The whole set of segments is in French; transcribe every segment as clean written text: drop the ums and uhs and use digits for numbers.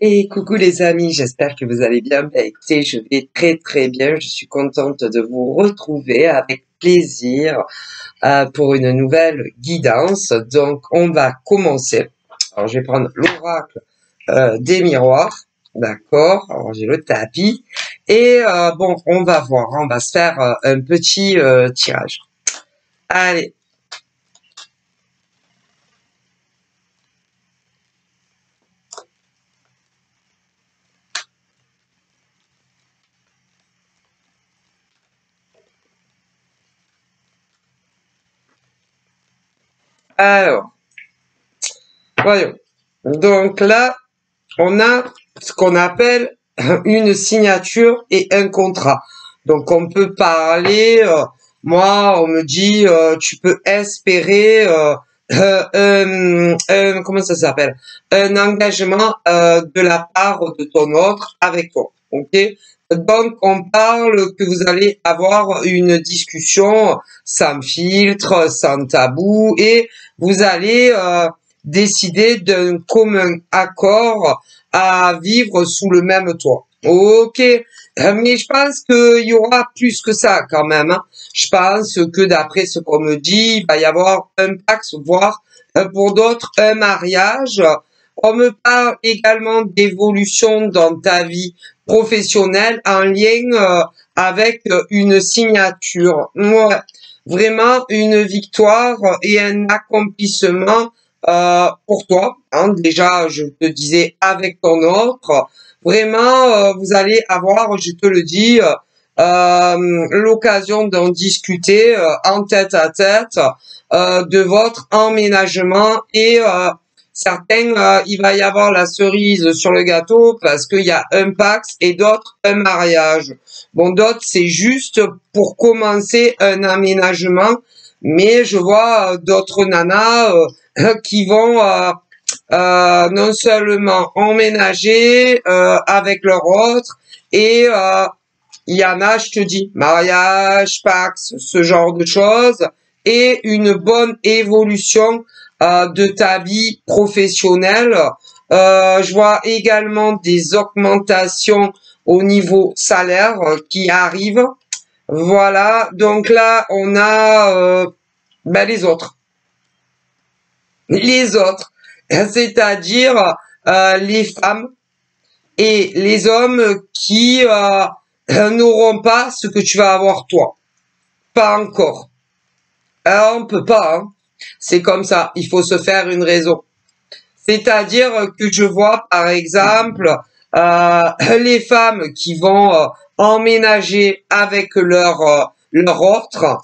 Et coucou les amis, j'espère que vous allez bien. Ben, écoutez, je vais très très bien. Je suis contente de vous retrouver avec plaisir pour une nouvelle guidance. Donc, on va commencer. Alors, je vais prendre l'oracle des miroirs. D'accord. Alors, j'ai le tapis. Et bon, on va voir. On va se faire un petit tirage. Allez. Alors, voyons. Donc là, on a ce qu'on appelle une signature et un contrat. Donc on peut parler, moi on me dit tu peux espérer comment ça s'appelle, un engagement de la part de ton autre avec toi. Ok. Donc on parle que vous allez avoir une discussion sans filtre, sans tabou et vous allez décider d'un commun accord à vivre sous le même toit. Ok, mais je pense qu'il y aura plus que ça quand même. Hein. Je pense que d'après ce qu'on me dit, il va y avoir un pacte, voire pour d'autres un mariage. On me parle également d'évolution dans ta vie professionnelle en lien avec une signature. Ouais, vraiment une victoire et un accomplissement pour toi. Hein. Déjà, je te disais avec ton autre. Vraiment, vous allez avoir, je te le dis, l'occasion d'en discuter en tête à tête de votre emménagement et certains, il va y avoir la cerise sur le gâteau parce qu'il y a un Pacs et d'autres un mariage. Bon, d'autres, c'est juste pour commencer un aménagement, mais je vois d'autres nanas qui vont non seulement emménager avec leur autre et il y en a, je te dis, mariage, Pacs, ce genre de choses et une bonne évolution de ta vie professionnelle. Je vois également des augmentations au niveau salaire qui arrivent. Voilà, donc là, on a ben, les autres. Les autres, c'est-à-dire les femmes et les hommes qui n'auront pas ce que tu vas avoir toi. Pas encore. Alors, on peut pas, hein. C'est comme ça, il faut se faire une raison. C'est-à-dire que je vois, par exemple, les femmes qui vont emménager avec leur autre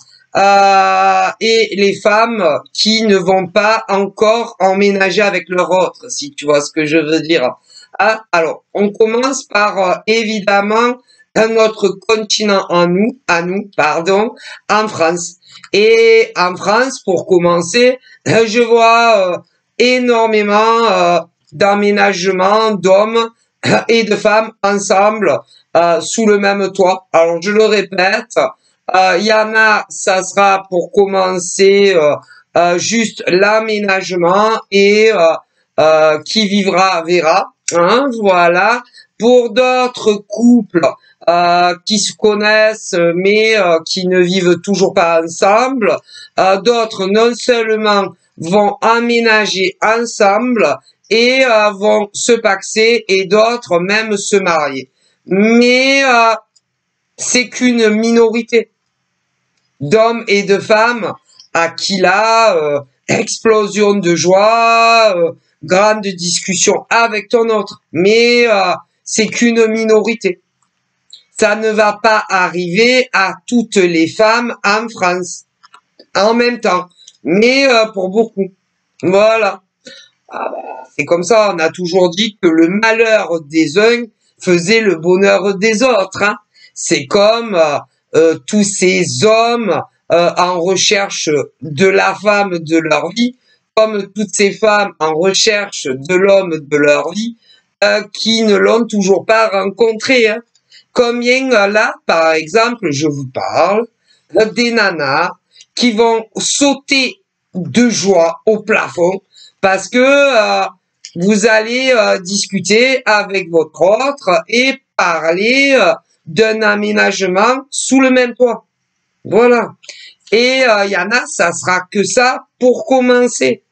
et les femmes qui ne vont pas encore emménager avec leur autre, si tu vois ce que je veux dire. Ah, alors, on commence par évidemment notre continent à nous, pardon, en France. Et en France, pour commencer, je vois énormément d'aménagements d'hommes et de femmes ensemble sous le même toit. Alors je le répète, il y en a, ça sera pour commencer juste l'aménagement et qui vivra verra. Hein, voilà. Pour d'autres couples qui se connaissent mais qui ne vivent toujours pas ensemble, d'autres non seulement vont emménager ensemble et vont se paxer et d'autres même se marier. Mais c'est qu'une minorité d'hommes et de femmes à qui là, explosion de joie, grande discussion avec ton autre. Mais c'est qu'une minorité. Ça ne va pas arriver à toutes les femmes en France en même temps, mais pour beaucoup. Voilà. Ah bah, c'est comme ça, on a toujours dit que le malheur des uns faisait le bonheur des autres. Hein. C'est comme tous ces hommes en recherche de la femme de leur vie, comme toutes ces femmes en recherche de l'homme de leur vie, qui ne l'ont toujours pas rencontré. Hein. Combien là, par exemple, je vous parle des nanas qui vont sauter de joie au plafond parce que vous allez discuter avec votre autre et parler d'un aménagement sous le même toit. Voilà. Et il y en a, ça sera que ça pour commencer.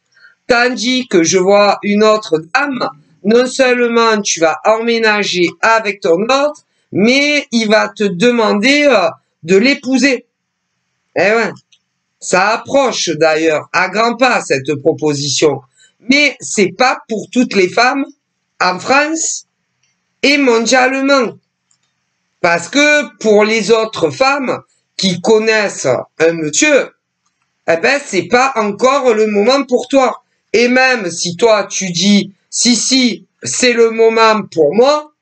Tandis que je vois une autre dame, non seulement tu vas emménager avec ton autre, mais il va te demander de l'épouser. Eh ouais. Ça approche d'ailleurs à grands pas cette proposition. Mais c'est pas pour toutes les femmes en France et mondialement. Parce que pour les autres femmes qui connaissent un monsieur, eh ben, c'est pas encore le moment pour toi. Et même si toi, tu dis, si, c'est le moment pour moi,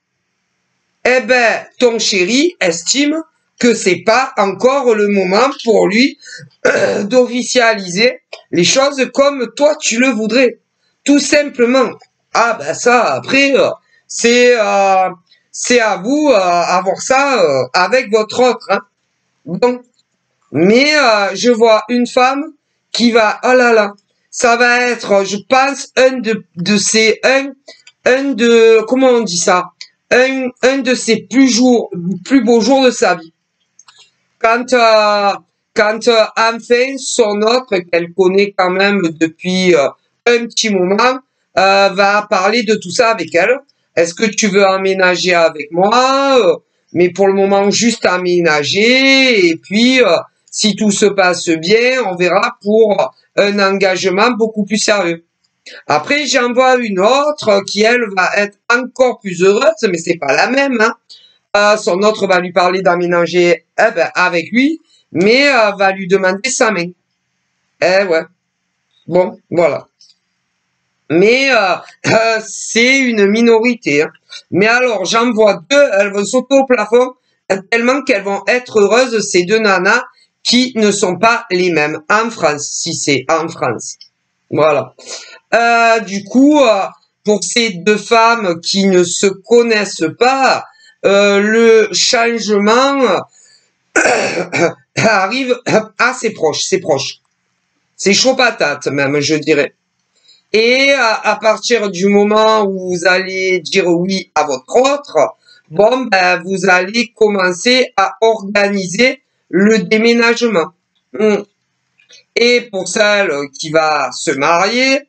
eh ben, ton chéri estime que c'est pas encore le moment pour lui d'officialiser les choses comme toi, tu le voudrais. Tout simplement. Ah, ben, ça, après, c'est à vous à voir ça avec votre autre. Hein. Bon. Mais je vois une femme qui va, oh là là, ça va être, je pense, un de, comment on dit ça, un de ses plus beaux jours de sa vie. Quand enfin son autre, qu'elle connaît quand même depuis un petit moment, va parler de tout ça avec elle. Est-ce que tu veux emménager avec moi? Mais pour le moment, juste aménager. Et puis, si tout se passe bien, on verra pour un engagement beaucoup plus sérieux. Après, j'en vois une autre qui, elle, va être encore plus heureuse, mais c'est pas la même. Hein. Son autre va lui parler d'aménager avec lui, mais va lui demander sa main. Eh ouais. Bon, voilà. Mais c'est une minorité. Hein. Mais alors, j'en vois deux, elles vont sauter au plafond tellement qu'elles vont être heureuses, ces deux nanas qui ne sont pas les mêmes en France, si c'est en France. Voilà. Du coup, pour ces deux femmes qui ne se connaissent pas, le changement arrive assez proche, c'est proche. C'est chaud patate même, je dirais. Et à partir du moment où vous allez dire oui à votre autre, bon, ben, vous allez commencer à organiser le déménagement. Et pour celle qui va se marier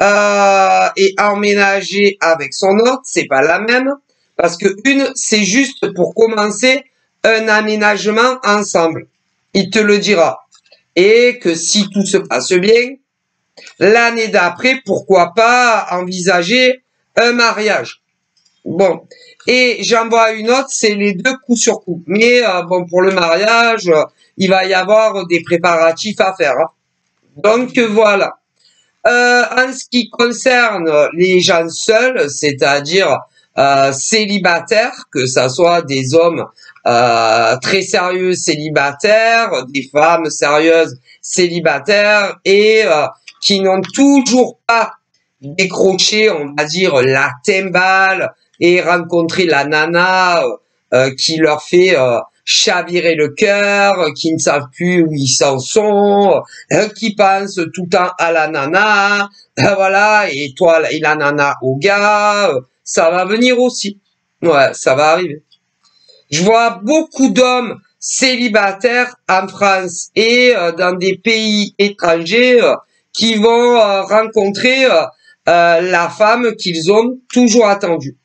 et emménager avec son autre, c'est pas la même. Parce que une, c'est juste pour commencer un aménagement ensemble. Il te le dira. Et que si tout se passe bien, l'année d'après, pourquoi pas envisager un mariage. Bon. Et j'en vois une autre, c'est les deux coup sur coup. Mais bon, pour le mariage, il va y avoir des préparatifs à faire. Hein. Donc voilà. En ce qui concerne les gens seuls, c'est-à-dire célibataires, que ça soit des hommes très sérieux célibataires, des femmes sérieuses célibataires et qui n'ont toujours pas décroché, on va dire, la timbale et rencontré la nana qui leur fait chavirer le cœur, qui ne savent plus où ils s'en sont, qui pensent tout le temps à la nana, voilà, et toi et la nana au gars, ça va venir aussi. Ouais, ça va arriver. Je vois beaucoup d'hommes célibataires en France et dans des pays étrangers qui vont rencontrer la femme qu'ils ont toujours attendue.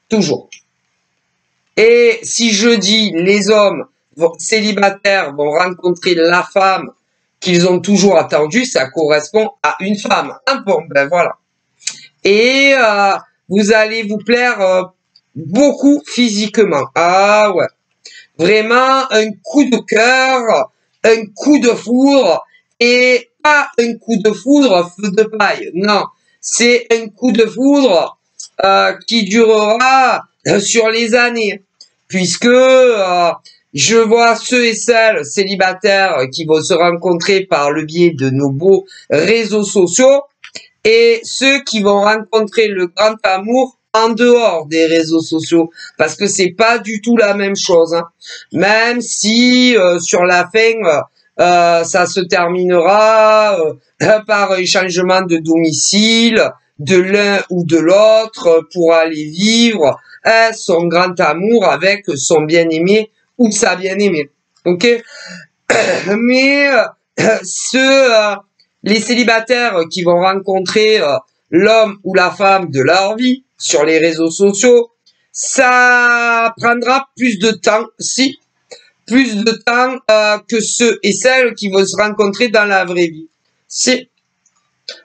Toujours. Et si je dis les hommes célibataires vont rencontrer la femme qu'ils ont toujours attendue, ça correspond à une femme. Ah bon, ben voilà. Et vous allez vous plaire beaucoup physiquement. Ah ouais. Vraiment un coup de cœur, un coup de foudre, et pas un coup de foudre feu de paille. Non, c'est un coup de foudre qui durera sur les années. Puisque je vois ceux et celles célibataires qui vont se rencontrer par le biais de nos beaux réseaux sociaux et ceux qui vont rencontrer le grand amour en dehors des réseaux sociaux, parce que c'est pas du tout la même chose. Hein. Même si sur la fin, ça se terminera par un changement de domicile, de l'un ou de l'autre pour aller vivre son grand amour avec son bien-aimé ou sa bien-aimée. Ok? Mais les célibataires qui vont rencontrer l'homme ou la femme de leur vie sur les réseaux sociaux, ça prendra plus de temps, plus de temps que ceux et celles qui vont se rencontrer dans la vraie vie. Si.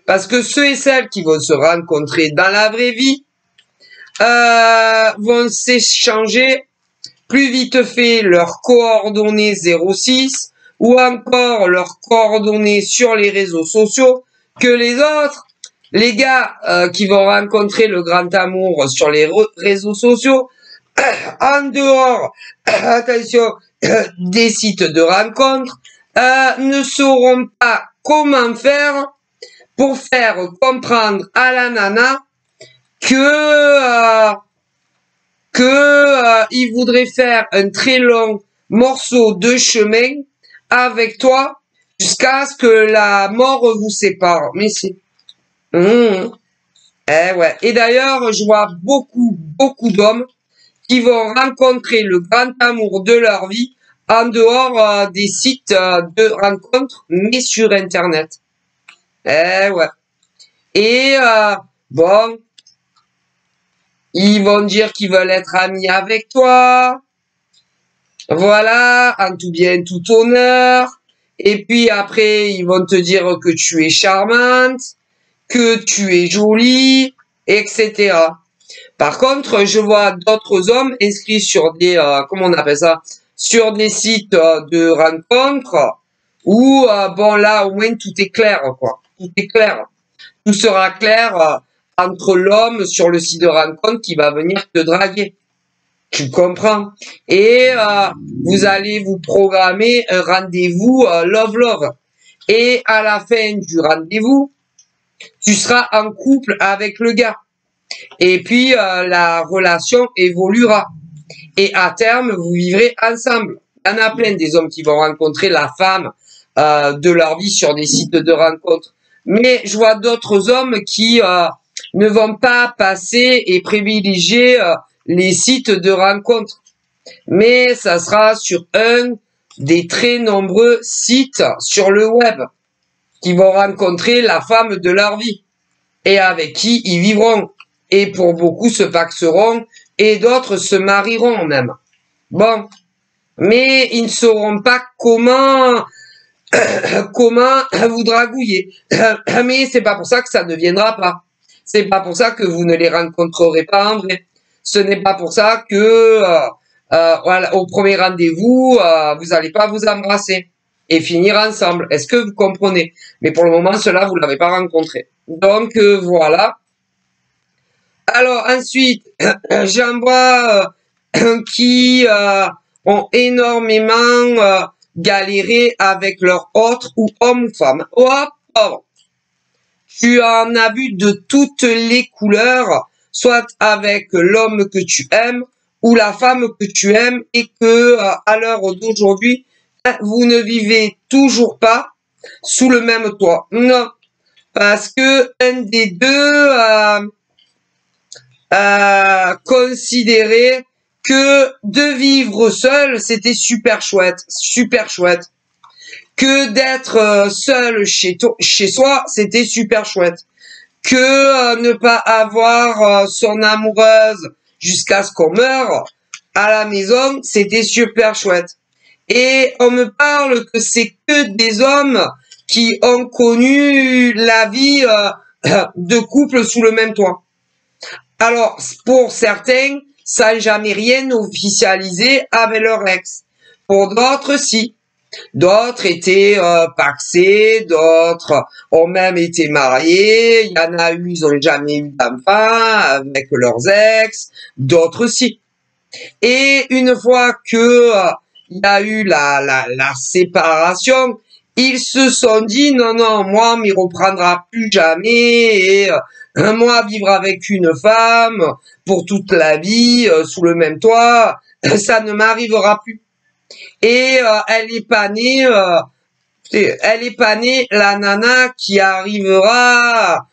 Parce que ceux et celles qui vont se rencontrer dans la vraie vie vont s'échanger plus vite fait leurs coordonnées 06 ou encore leurs coordonnées sur les réseaux sociaux que les autres. Les gars qui vont rencontrer le grand amour sur les réseaux sociaux, en dehors, attention, des sites de rencontres, ne sauront pas comment faire pour faire comprendre à la nana que il voudrait faire un très long morceau de chemin avec toi jusqu'à ce que la mort vous sépare. Mais si. Eh ouais. Et d'ailleurs, je vois beaucoup d'hommes qui vont rencontrer le grand amour de leur vie en dehors des sites de rencontres, mais sur Internet. Eh ouais. Et bon, ils vont dire qu'ils veulent être amis avec toi. Voilà, en tout bien, tout honneur. Et puis après, ils vont te dire que tu es charmante, que tu es jolie, etc. Par contre, je vois d'autres hommes inscrits sur des, comment on appelle ça, sur des sites de rencontres où, bon là, au moins tout est clair, quoi. Tout est clair. Tout sera clair entre l'homme sur le site de rencontre qui va venir te draguer. Tu comprends? Et vous allez vous programmer un rendez-vous love. Et à la fin du rendez-vous, tu seras en couple avec le gars. Et puis la relation évoluera. Et à terme, vous vivrez ensemble. Il y en a plein des hommes qui vont rencontrer la femme de leur vie sur des sites de rencontres. Mais je vois d'autres hommes qui ne vont pas passer et privilégier les sites de rencontres. Mais ça sera sur un des très nombreux sites sur le web qui vont rencontrer la femme de leur vie et avec qui ils vivront. Et pour beaucoup se paxeront et d'autres se marieront même. Bon, mais ils ne sauront pas comment vous dragouiller. Mais c'est pas pour ça que ça ne viendra pas. C'est pas pour ça que vous ne les rencontrerez pas en vrai. Ce n'est pas pour ça que voilà, au premier rendez-vous, vous n'allez pas vous embrasser et finir ensemble. Est-ce que vous comprenez? Mais pour le moment, cela, vous l'avez pas rencontré. Donc voilà. Alors ensuite, j'en vois qui ont énormément galéré avec leur autre ou homme ou femme. Oh, tu en as vu de toutes les couleurs, soit avec l'homme que tu aimes ou la femme que tu aimes et que à l'heure d'aujourd'hui, vous ne vivez toujours pas sous le même toit. Non, parce que un des deux considérait que de vivre seul, c'était super chouette. Que d'être seul chez soi, c'était super chouette. Que ne pas avoir son amoureuse jusqu'à ce qu'on meure à la maison, c'était super chouette. Et on me parle que c'est que des hommes qui ont connu la vie de couple sous le même toit. Alors, pour certains, ça n'a jamais rien officialisé avec leur ex. Pour d'autres, si. D'autres étaient paxés, d'autres ont même été mariés. Il y en a eu, ils n'ont jamais eu d'enfant avec leurs ex. D'autres, si. Et une fois que il y a eu la séparation, ils se sont dit non, moi, on m'y reprendra plus jamais. Et moi, vivre avec une femme pour toute la vie, sous le même toit, ça ne m'arrivera plus. Et elle est pas née, la nana qui arrivera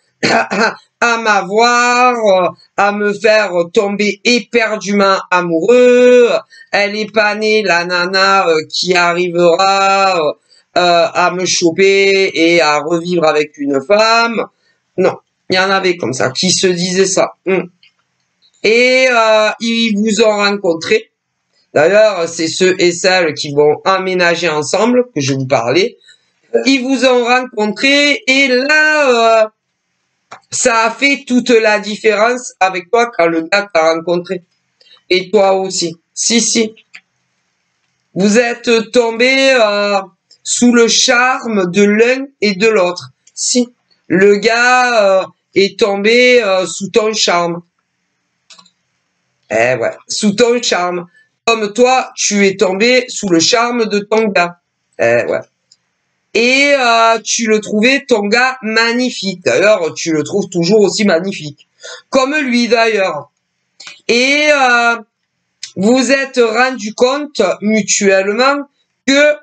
à m'avoir, à me faire tomber éperdument amoureux. Elle est pas née, la nana qui arrivera à me choper et à revivre avec une femme. Non, il y en avait comme ça, qui se disaient ça. Et ils vous ont rencontré. D'ailleurs, c'est ceux et celles qui vont emménager ensemble, que je vous parlais. Ils vous ont rencontré et là, ça a fait toute la différence avec toi quand le gars t'a rencontré. Et toi aussi. Si. Vous êtes tombé sous le charme de l'un et de l'autre. Si. Le gars est tombé sous ton charme. Eh ouais, sous ton charme. Comme toi, tu es tombé sous le charme de ton gars. Eh ouais. Et tu le trouvais, ton gars, magnifique. D'ailleurs, tu le trouves toujours aussi magnifique. Comme lui, d'ailleurs. Et vous êtes rendu compte, mutuellement, que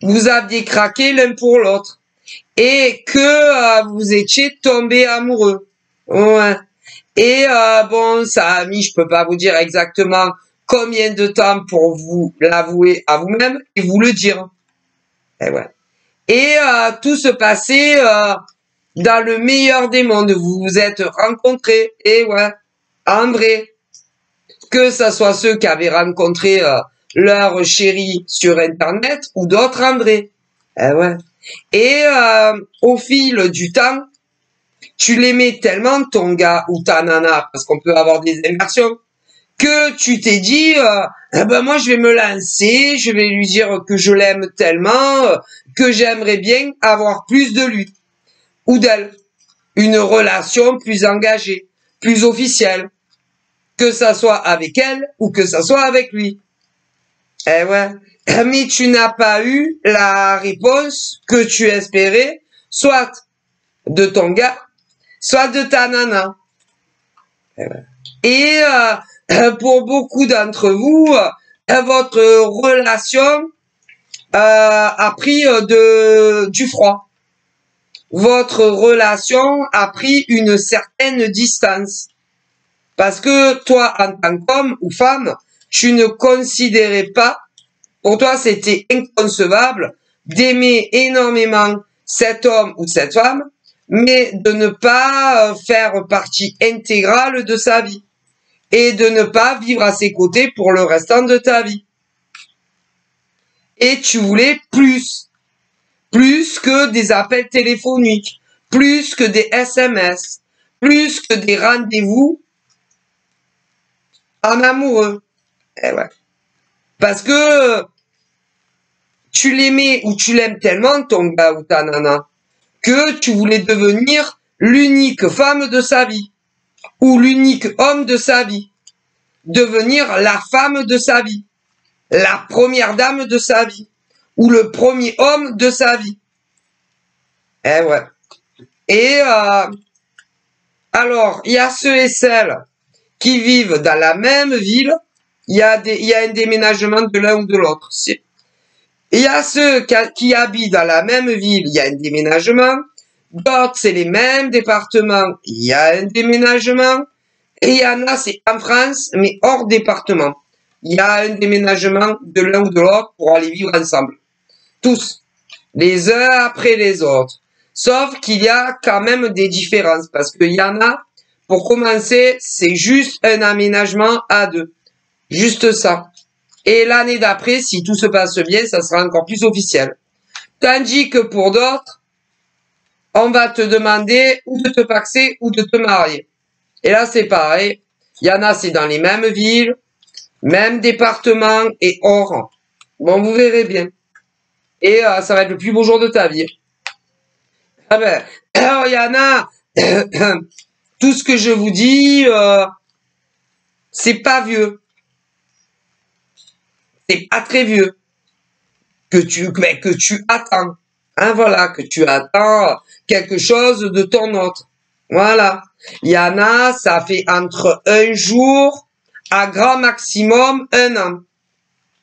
vous aviez craqué l'un pour l'autre. Et que vous étiez tombés amoureux. Ouais. Et bon, ça a mis, je peux pas vous dire exactement combien de temps pour vous l'avouer à vous-même et vous le dire. Et ouais. Et tout se passait dans le meilleur des mondes. Vous vous êtes rencontrés. Et ouais, en vrai. Que ça soit ceux qui avaient rencontré leur chérie sur Internet ou d'autres en vrai. Eh ouais. Et au fil du temps, tu l'aimais tellement ton gars ou ta nana, parce qu'on peut avoir des immersions, que tu t'es dit, eh ben moi je vais me lancer, je vais lui dire que je l'aime tellement, que j'aimerais bien avoir plus de lui ou d'elle, une relation plus engagée, plus officielle, que ça soit avec elle ou que ça soit avec lui. Eh ouais, mais tu n'as pas eu la réponse que tu espérais, soit de ton gars, soit de ta nana. Et pour beaucoup d'entre vous, votre relation a pris du froid. Votre relation a pris une certaine distance. Parce que toi, en tant qu'homme ou femme, tu ne considérais pas, pour toi c'était inconcevable d'aimer énormément cet homme ou cette femme, mais de ne pas faire partie intégrale de sa vie et de ne pas vivre à ses côtés pour le restant de ta vie. Et tu voulais plus que des appels téléphoniques, plus que des SMS, plus que des rendez-vous en amoureux. Eh ouais. Parce que tu l'aimais ou tu l'aimes tellement, ton gars ou ta nana, que tu voulais devenir l'unique femme de sa vie. Ou l'unique homme de sa vie. Devenir la femme de sa vie. La première dame de sa vie. Ou le premier homme de sa vie. Eh ouais. Et alors, il y a ceux et celles qui vivent dans la même ville. Il y a un déménagement de l'un ou de l'autre. Il y a ceux qui habitent dans la même ville, il y a un déménagement. D'autres, c'est les mêmes départements, il y a un déménagement. Et il y en a, c'est en France, mais hors département. Il y a un déménagement de l'un ou de l'autre pour aller vivre ensemble. Tous. Les uns après les autres. Sauf qu'il y a quand même des différences. Parce qu'il y en a, pour commencer, c'est juste un aménagement à deux. Juste ça. Et l'année d'après, si tout se passe bien, ça sera encore plus officiel. Tandis que pour d'autres, on va te demander ou de te paxer ou de te marier. Et là, c'est pareil. Il y en a, c'est dans les mêmes villes, même départements et hors. Bon, vous verrez bien. Et ça va être le plus beau jour de ta vie. Ah ben, alors il y en a, tout ce que je vous dis, c'est pas vieux. C'est pas très vieux. Que tu attends. Hein, voilà, que tu attends quelque chose de ton autre. Voilà. Il y en a, ça fait entre un jour à grand maximum 1 an.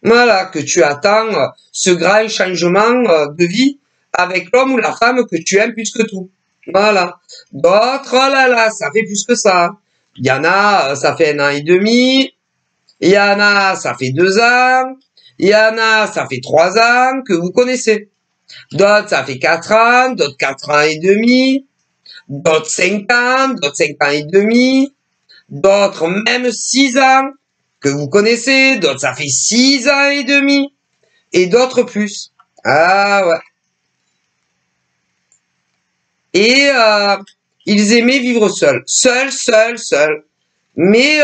Voilà, que tu attends ce grand changement de vie avec l'homme ou la femme que tu aimes plus que tout. Voilà. D'autres, oh là là, ça fait plus que ça. Il y en a, ça fait 1 an et demi. Il y en a, ça fait 2 ans. Il y en a, ça fait 3 ans que vous connaissez. D'autres, ça fait 4 ans. D'autres, 4 ans et demi. D'autres, 5 ans. D'autres, 5 ans et demi. D'autres, même 6 ans que vous connaissez. D'autres, ça fait 6 ans et demi. Et d'autres plus. Ah ouais. Et ils aimaient vivre seuls. Seuls. Mais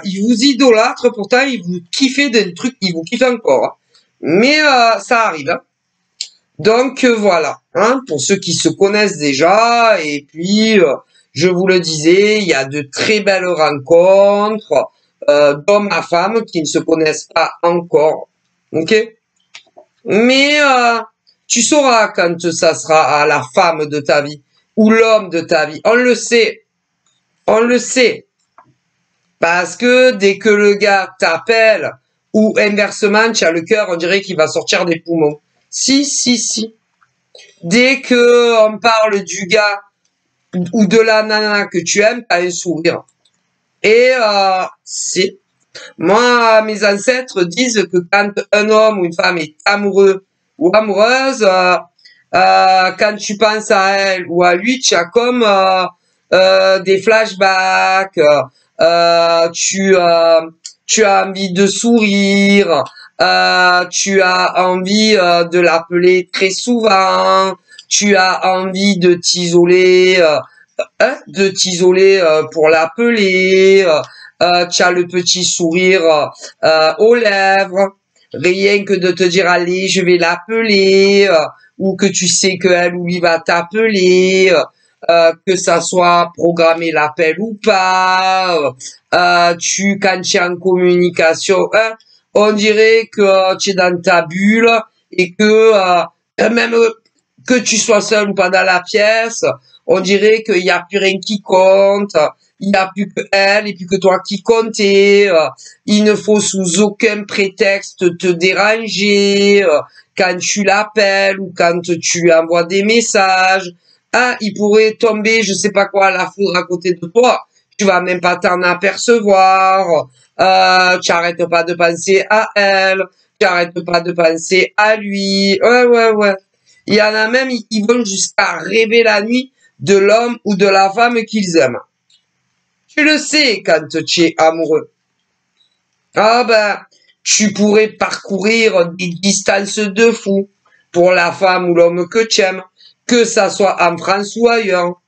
ils vous idolâtrent, pourtant ils vous kiffent des trucs, ils vous kiffent encore. Hein. Mais ça arrive. Hein. Donc voilà, hein, pour ceux qui se connaissent déjà, et puis je vous le disais, il y a de très belles rencontres d'hommes à femmes qui ne se connaissent pas encore. Ok? Mais tu sauras quand ça sera à la femme de ta vie ou l'homme de ta vie. On le sait. On le sait. Parce que dès que le gars t'appelle ou inversement, tu as le cœur, on dirait qu'il va sortir des poumons. Si. Dès que on parle du gars ou de la nana que tu aimes, t'as un sourire. Et si. Moi, mes ancêtres disent que quand un homme ou une femme est amoureux ou amoureuse, quand tu penses à elle ou à lui, tu as comme des flashbacks, tu as envie de sourire, tu as envie de l'appeler très souvent, tu as envie de t'isoler, pour l'appeler. Tu as le petit sourire aux lèvres, rien que de te dire allez, je vais l'appeler, ou que tu sais qu'elle ou lui va t'appeler, que ça soit programmer l'appel ou pas, quand tu es en communication, hein, on dirait que tu es dans ta bulle et que même que tu sois seul ou pas dans la pièce, on dirait qu'il n'y a plus rien qui compte, il n'y a plus que elle et plus que toi qui comptait, il ne faut sous aucun prétexte te déranger, quand tu l'appelles ou quand tu envoies des messages, ah, il pourrait tomber, je sais pas quoi, la foudre à côté de toi, tu vas même pas t'en apercevoir, tu arrêtes pas de penser à elle, tu arrêtes pas de penser à lui, ouais. Il y en a même, ils vont jusqu'à rêver la nuit de l'homme ou de la femme qu'ils aiment. Tu le sais quand tu es amoureux. Ah ben, tu pourrais parcourir des distances de fou pour la femme ou l'homme que tu aimes, que ça soit en France ou ailleurs.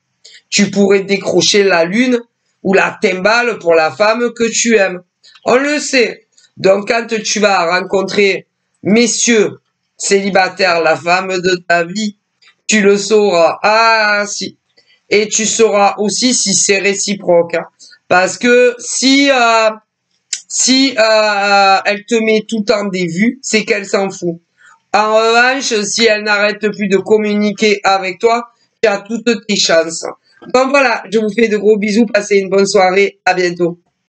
Tu pourrais décrocher la lune ou la timbale pour la femme que tu aimes. On le sait. Donc quand tu vas rencontrer messieurs célibataires, la femme de ta vie, tu le sauras. Ah si. Et tu sauras aussi si c'est réciproque. Hein. Parce que si elle te met tout le temps des vues, c'est qu'elle s'en fout. En revanche, si elle n'arrête plus de communiquer avec toi, tu as toutes tes chances. Donc voilà, je vous fais de gros bisous, passez une bonne soirée, à bientôt.